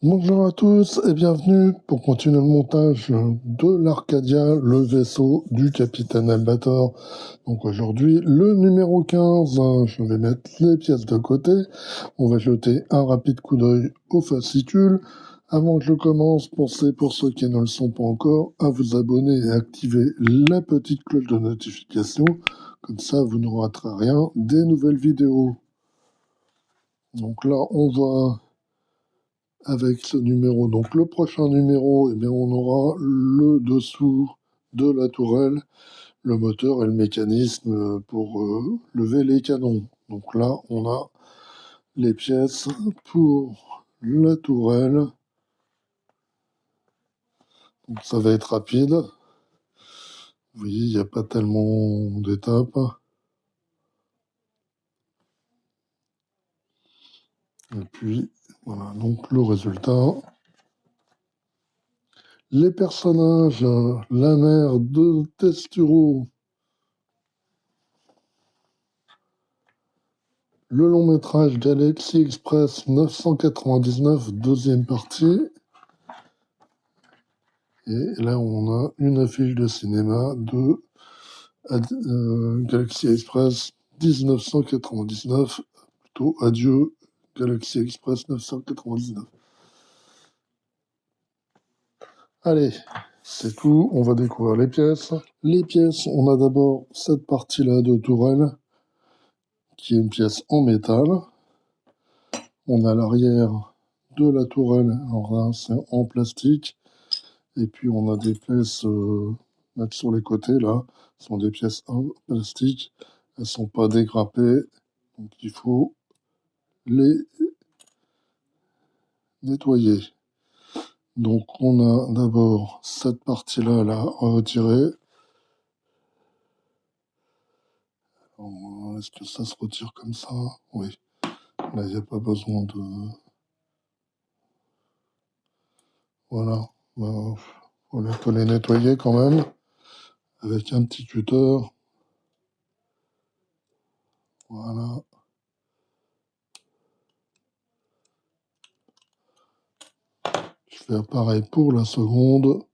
Bonjour à tous et bienvenue pour continuer le montage de l'Arcadia, le vaisseau du capitaine Albator. Donc aujourd'hui, le numéro 15, je vais mettre les pièces de côté. On va jeter un rapide coup d'œil aux fascicules. Avant que je commence, pensez pour ceux qui ne le sont pas encore à vous abonner et activer la petite cloche de notification. Comme ça, vous ne raterez rien des nouvelles vidéos. Donc là, on voit avec ce numéro. Donc le prochain numéro, eh bien, on aura le dessous de la tourelle, le moteur et le mécanisme pour lever les canons. Donc là, on a les pièces pour la tourelle. Donc ça va être rapide. Vous voyez, il n'y a pas tellement d'étapes. Et puis, voilà, donc le résultat. Les personnages, la mère de Testuro, le long métrage Galaxy Express 999, deuxième partie. Et là, on a une affiche de cinéma de Galaxy Express 1999, plutôt Adieu Galaxy Express 999. Allez, c'est tout, on va découvrir les pièces. Les pièces, on a d'abord cette partie-là de tourelle, qui est une pièce en métal. On a l'arrière de la tourelle, alors là, c'est en plastique. Et puis, on a des pièces sur les côtés, là. Ce sont des pièces en plastique. Elles ne sont pas dégrappées. Donc, il faut les nettoyer. Donc, on a d'abord cette partie-là à retirer. Est-ce que ça se retire comme ça? Oui. Là, il n'y a pas besoin de... Voilà. Il faut les nettoyer quand même avec un petit cutter. Voilà. Je fais pareil pour la seconde.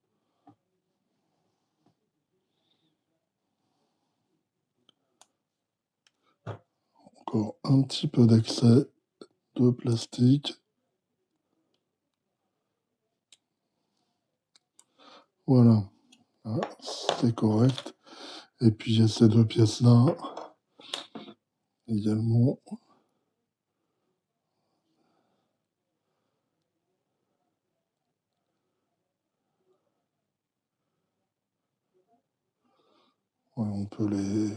Encore un petit peu d'excès de plastique. Voilà. Là, c'est correct. Et puis, il y a ces deux pièces-là également. Ouais, on peut les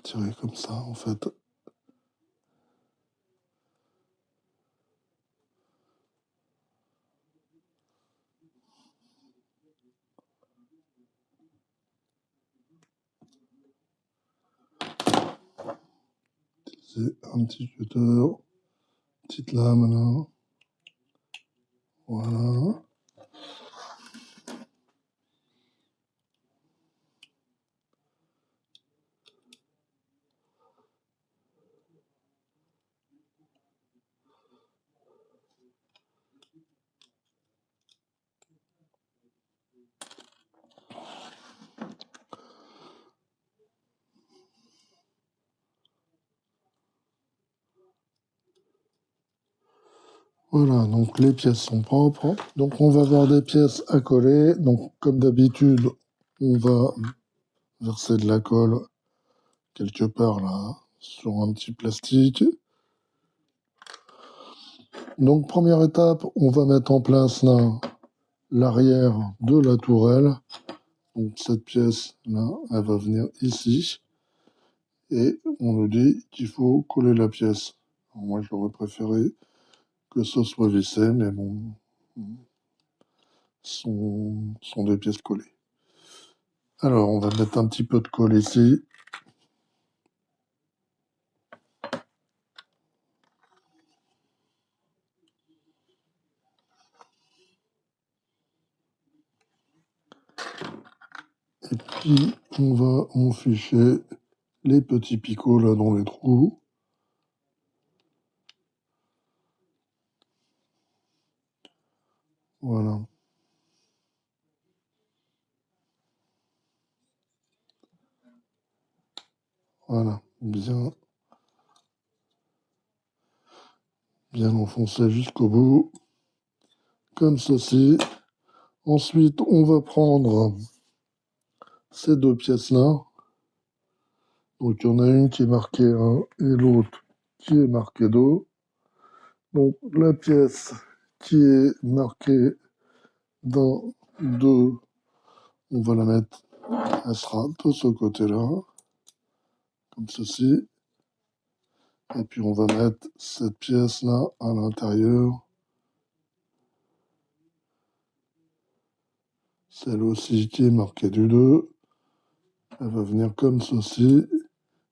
tirer comme ça, en fait. C'est un petit cutter, petite lame là. Voilà. Voilà, donc les pièces sont propres. Donc on va avoir des pièces à coller. Donc comme d'habitude, on va verser de la colle quelque part là sur un petit plastique. Donc première étape, on va mettre en place là l'arrière de la tourelle. Donc cette pièce là, elle va venir ici. Et on nous dit qu'il faut coller la pièce. Alors moi j'aurais préféré que ce soit vissé, mais bon, sont des pièces collées. Alors on va mettre un petit peu de colle ici. Et puis, on va enficher les petits picots là dans les trous. Voilà. Voilà. Bien enfoncé jusqu'au bout. Comme ceci. Ensuite, on va prendre ces deux pièces-là. Donc, il y en a une qui est marquée 1 et l'autre qui est marquée 2. Donc, la pièce qui est marquée dans 2, on va la mettre, elle sera de ce côté-là, comme ceci. Et puis, on va mettre cette pièce-là à l'intérieur. Celle aussi qui est marquée du 2, elle va venir comme ceci.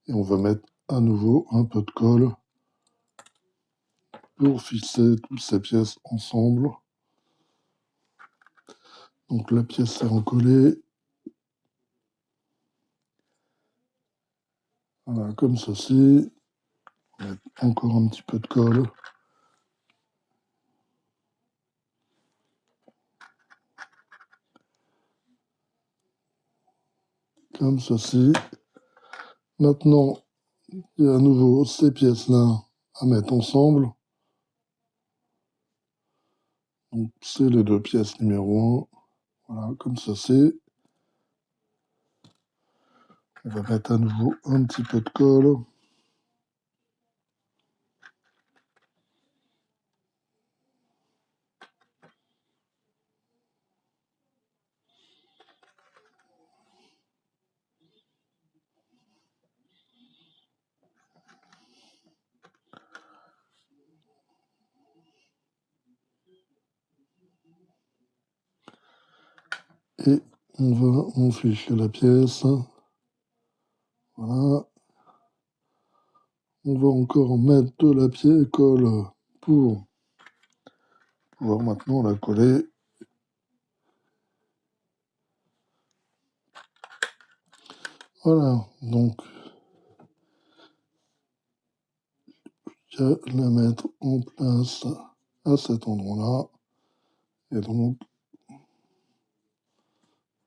Et on va mettre à nouveau un peu de colle pour fixer toutes ces pièces ensemble. Donc la pièce est recollée. Voilà, comme ceci. On va mettre encore un petit peu de colle. Comme ceci. Maintenant, il y a à nouveau ces pièces-là à mettre ensemble. Donc c'est les deux pièces numéro 1. Voilà, comme ceci. On va mettre à nouveau un petit peu de colle. Et on va enficher la pièce. Voilà. On va encore mettre de la colle pour pouvoir maintenant la coller. Voilà, donc je vais la mettre en place à cet endroit-là. Et donc,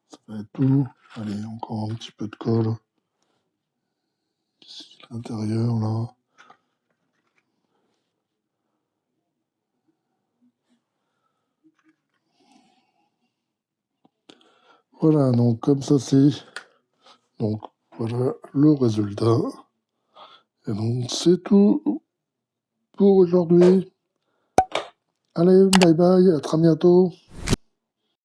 ça va être tout. Allez, encore un petit peu de colle ici à l'intérieur, là. Voilà, donc comme ça c'est. Donc voilà le résultat. Et donc c'est tout pour aujourd'hui. Allez, bye bye, à très bientôt.